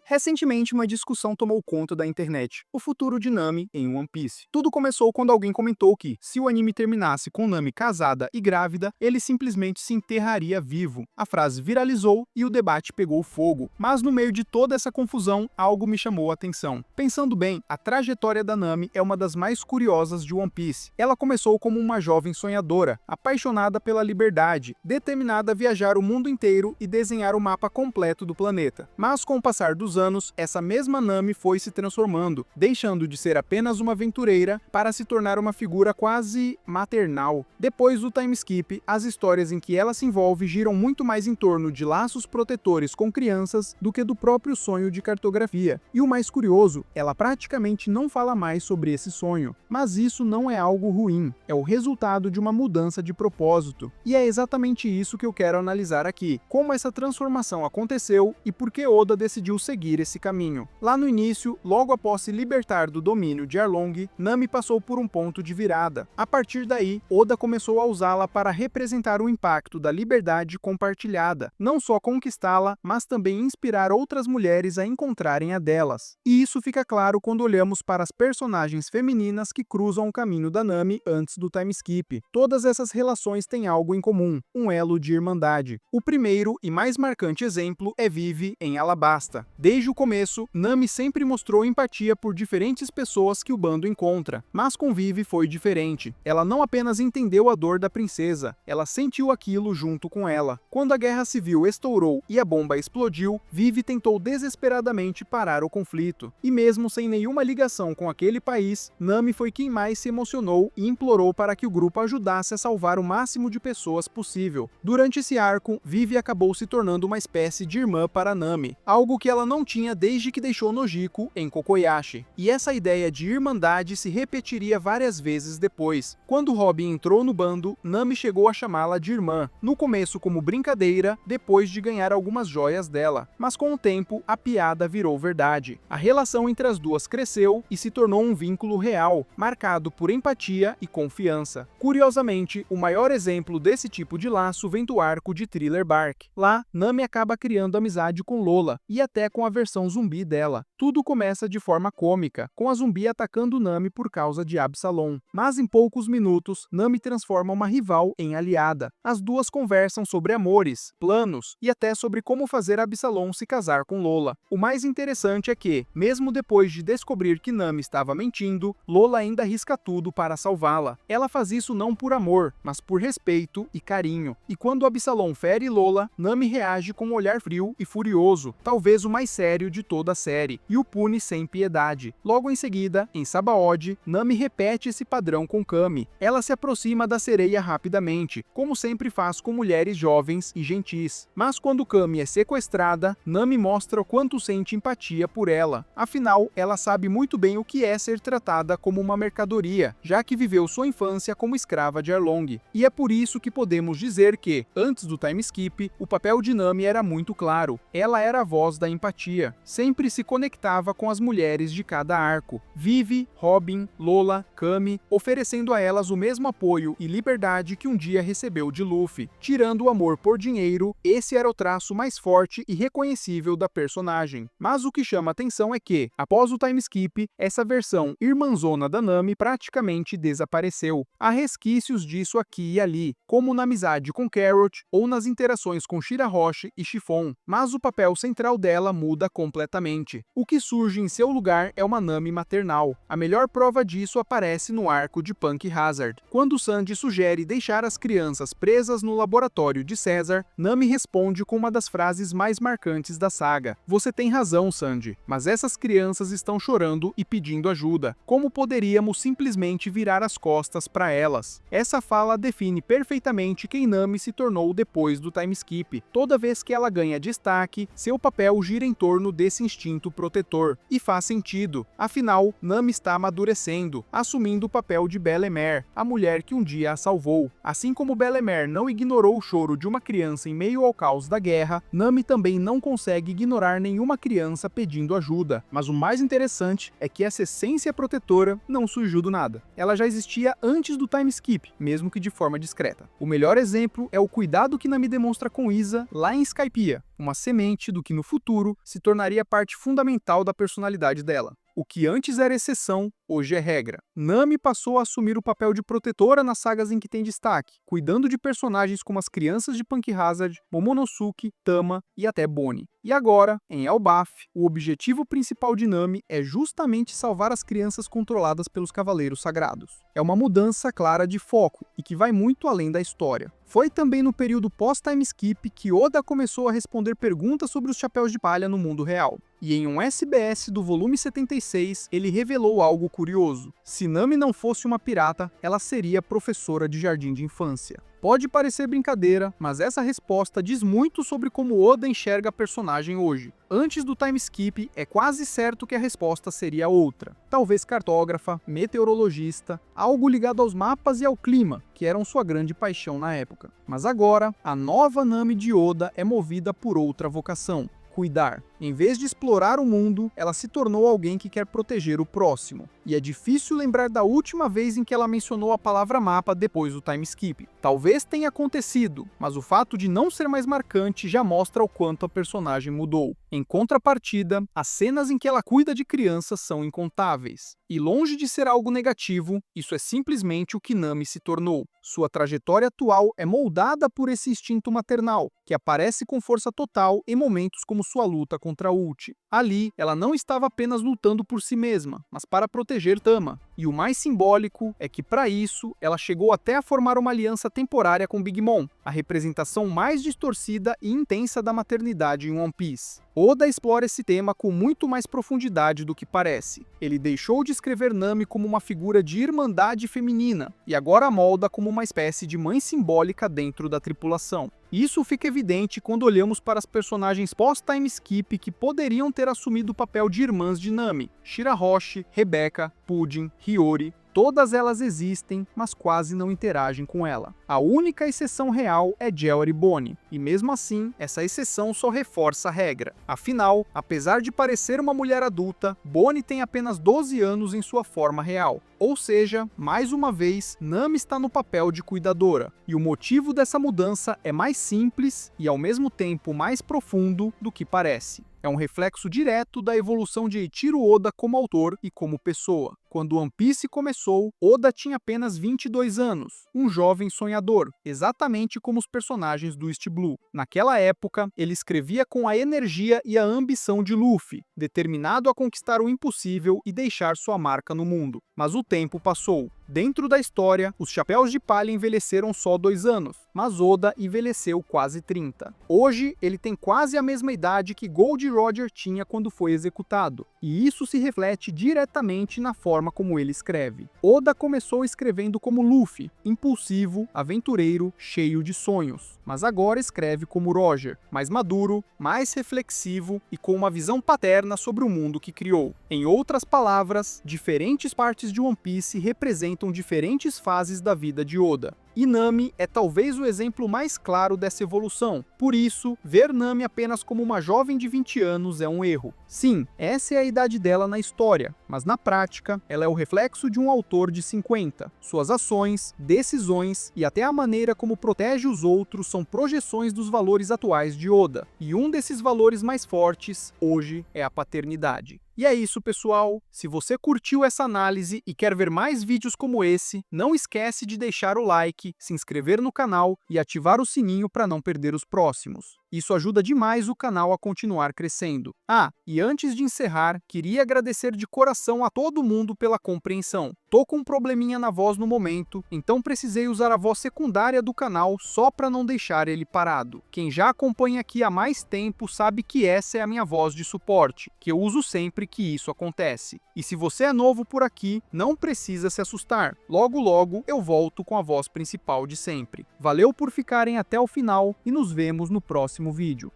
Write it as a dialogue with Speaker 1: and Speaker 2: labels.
Speaker 1: Recentemente, uma discussão tomou conta da internet: o futuro de Nami em One Piece. Tudo começou quando alguém comentou que, se o anime terminasse com Nami casada e grávida, ele simplesmente se enterraria vivo. A frase viralizou e o debate pegou fogo. Mas no meio de toda essa confusão, algo me chamou a atenção. Pensando bem, a trajetória da Nami é uma das mais curiosas de One Piece. Ela começou como uma jovem sonhadora, apaixonada pela liberdade, determinada a viajar o mundo inteiro e desenhar o mapa completo do planeta. Mas com o passar dos anos, essa mesma Nami foi se transformando, deixando de ser apenas uma aventureira para se tornar uma figura quase maternal. Depois do time skip, as histórias em que ela se envolve giram muito mais em torno de laços protetores com crianças do que do próprio sonho de cartografia. E o mais curioso, ela praticamente não fala mais sobre esse sonho. Mas isso não é algo ruim, é o resultado de uma mudança de propósito. E é exatamente isso que eu quero analisar aqui: como essa transformação aconteceu e por que Oda decidiu seguir esse caminho. Lá no início, logo após se libertar do domínio de Arlong, Nami passou por um ponto de virada. A partir daí, Oda começou a usá-la para representar o impacto da liberdade compartilhada, não só conquistá-la, mas também inspirar outras mulheres a encontrarem a delas. E isso fica claro quando olhamos para as personagens femininas que cruzam o caminho da Nami antes do time skip. Todas essas relações têm algo em comum: um elo de irmandade. O primeiro e mais marcante exemplo é Vivi em Alabasta. Desde o começo, Nami sempre mostrou empatia por diferentes pessoas que o bando encontra, mas com Vivi foi diferente. Ela não apenas entendeu a dor da princesa, ela sentiu aquilo junto com ela. Quando a guerra civil estourou e a bomba explodiu, Vivi tentou desesperadamente parar o conflito. E mesmo sem nenhuma ligação com aquele país, Nami foi quem mais se emocionou e implorou para que o grupo ajudasse a salvar o máximo de pessoas possível. Durante esse arco, Vivi acabou se tornando uma espécie de irmã para Nami, algo que ela não tinha desde que deixou Nojiko em Kokoyashi. E essa ideia de irmandade se repetiria várias vezes depois. Quando Robin entrou no bando, Nami chegou a chamá-la de irmã, no começo como brincadeira, depois de ganhar algumas joias dela. Mas com o tempo, a piada virou verdade. A relação entre as duas cresceu e se tornou um vínculo real, marcado por empatia e confiança. Curiosamente, o maior exemplo desse tipo de laço vem do arco de Thriller Bark. Lá, Nami acaba criando amizade com Lola, e até com a versão zumbi dela. Tudo começa de forma cômica, com a zumbi atacando Nami por causa de Absalom. Mas em poucos minutos, Nami transforma uma rival em aliada. As duas conversam sobre amores, planos e até sobre como fazer Absalom se casar com Lola. O mais interessante é que, mesmo depois de descobrir que Nami estava mentindo, Lola ainda arrisca tudo para salvá-la. Ela faz isso não por amor, mas por respeito e carinho. E quando Absalom fere Lola, Nami reage com um olhar frio e furioso, talvez o mais sério de toda a série, e o pune sem piedade. Logo em seguida, em Sabaody, Nami repete esse padrão com Kami. Ela se aproxima da sereia rapidamente, como sempre faz com mulheres jovens e gentis. Mas quando Kami é sequestrada, Nami mostra o quanto sente empatia por ela. Afinal, ela sabe muito bem o que é ser tratada como uma mercadoria, já que viveu sua infância como escrava de Arlong. E é por isso que podemos dizer que, antes do time skip, o papel de Nami era muito claro. Ela era a voz da empatia, sempre se conectava com as mulheres de cada arco. Vivi, Robin, Lola, Kami, oferecendo a elas o mesmo apoio e liberdade que um dia recebeu de Luffy. Tirando o amor por dinheiro, esse era o traço mais forte e reconhecível da personagem. Mas o que chama atenção é que, após o time skip, essa versão irmãzona da Nami praticamente desapareceu. Há resquícios disso aqui e ali, como na amizade com Carrot ou nas interações com Shirahoshi e Chiffon, mas o papel central dela muda completamente. O que surge em seu lugar é uma Nami maternal. A melhor prova disso aparece no arco de Punk Hazard. Quando Sandy sugere deixar as crianças presas no laboratório de Caesar, Nami responde com uma das frases mais marcantes da saga: "Você tem razão, Sandy, mas essas crianças estão chorando e pedindo ajuda. Como poderíamos simplesmente virar as costas para elas?" Essa fala define perfeitamente quem Nami se tornou depois do time skip. Toda vez que ela ganha destaque, seu papel gira em torno desse instinto protetor. E faz sentido. Afinal, Nami está amadurecendo, assumindo o papel de Belle-Mère, a mulher que um dia a salvou. Assim como Belle-Mère não ignorou o choro de uma criança em meio ao caos da guerra, Nami também não consegue ignorar nenhuma criança pedindo ajuda. Mas o mais interessante é que essa essência protetora não surgiu do nada. Ela já existia antes do time skip, mesmo que de forma discreta. O melhor exemplo é o cuidado que Nami demonstra com Iza lá em Skypiea. uma semente do que no futuro se tornaria parte fundamental da personalidade dela. O que antes era exceção, hoje é regra. Nami passou a assumir o papel de protetora nas sagas em que tem destaque, cuidando de personagens como as crianças de Punk Hazard, Momonosuke, Tama e até Bonnie. E agora, em Elbaf, o objetivo principal de Nami é justamente salvar as crianças controladas pelos Cavaleiros Sagrados. É uma mudança clara de foco e que vai muito além da história. Foi também no período pós-time skip que Oda começou a responder perguntas sobre os chapéus de palha no mundo real. E em um SBS do volume 76, ele revelou algo curioso. Se Nami não fosse uma pirata, ela seria professora de jardim de infância. Pode parecer brincadeira, mas essa resposta diz muito sobre como Oda enxerga a personagem hoje. Antes do time skip, é quase certo que a resposta seria outra. Talvez cartógrafa, meteorologista, algo ligado aos mapas e ao clima, que eram sua grande paixão na época. Mas agora, a nova Nami de Oda é movida por outra vocação: cuidar. Em vez de explorar o mundo, ela se tornou alguém que quer proteger o próximo. E é difícil lembrar da última vez em que ela mencionou a palavra mapa depois do time skip. Talvez tenha acontecido, mas o fato de não ser mais marcante já mostra o quanto a personagem mudou. Em contrapartida, as cenas em que ela cuida de crianças são incontáveis. E longe de ser algo negativo, isso é simplesmente o que Nami se tornou. Sua trajetória atual é moldada por esse instinto maternal, que aparece com força total em momentos como sua luta contra Uchi. Ali, ela não estava apenas lutando por si mesma, mas para proteger Tama. E o mais simbólico é que, para isso, ela chegou até a formar uma aliança temporária com Big Mom, a representação mais distorcida e intensa da maternidade em One Piece. Oda explora esse tema com muito mais profundidade do que parece. Ele deixou de escrever Nami como uma figura de irmandade feminina, e agora a molda como uma espécie de mãe simbólica dentro da tripulação. Isso fica evidente quando olhamos para as personagens pós-time skip que poderiam ter assumido o papel de irmãs de Nami: Shirahoshi, Rebecca, Pudding, Hiyori. Todas elas existem, mas quase não interagem com ela. A única exceção real é Jeor e Bonnie, e mesmo assim, essa exceção só reforça a regra. Afinal, apesar de parecer uma mulher adulta, Bonnie tem apenas 12 anos em sua forma real. Ou seja, mais uma vez, Nami está no papel de cuidadora, e o motivo dessa mudança é mais simples e ao mesmo tempo mais profundo do que parece. É um reflexo direto da evolução de Eiichiro Oda como autor e como pessoa. Quando One Piece começou, Oda tinha apenas 22 anos, um jovem sonhador, exatamente como os personagens do East Blue. Naquela época, ele escrevia com a energia e a ambição de Luffy, determinado a conquistar o impossível e deixar sua marca no mundo. Mas o tempo passou. Dentro da história, os Chapéus de Palha envelheceram só 2 anos, mas Oda envelheceu quase 30. Hoje, ele tem quase a mesma idade que Gold Roger tinha quando foi executado, e isso se reflete diretamente na forma como ele escreve. Oda começou escrevendo como Luffy, impulsivo, aventureiro, cheio de sonhos, mas agora escreve como Roger, mais maduro, mais reflexivo e com uma visão paterna sobre o mundo que criou. Em outras palavras, diferentes partes de One Piece representam diferentes fases da vida de Oda. E Nami é talvez o exemplo mais claro dessa evolução. Por isso, ver Nami apenas como uma jovem de 20 anos é um erro. Sim, essa é a idade dela na história, mas na prática, ela é o reflexo de um autor de 50. Suas ações, decisões e até a maneira como protege os outros são projeções dos valores atuais de Oda. E um desses valores mais fortes, hoje, é a paternidade. E é isso, pessoal. Se você curtiu essa análise e quer ver mais vídeos como esse, não esquece de deixar o like, se inscrever no canal e ativar o sininho para não perder os próximos. Isso ajuda demais o canal a continuar crescendo. Ah, e antes de encerrar, queria agradecer de coração a todo mundo pela compreensão. Tô com um probleminha na voz no momento, então precisei usar a voz secundária do canal só para não deixar ele parado. Quem já acompanha aqui há mais tempo sabe que essa é a minha voz de suporte, que eu uso sempre que isso acontece. E se você é novo por aqui, não precisa se assustar. Logo logo eu volto com a voz principal de sempre. Valeu por ficarem até o final e nos vemos no próximo vídeo.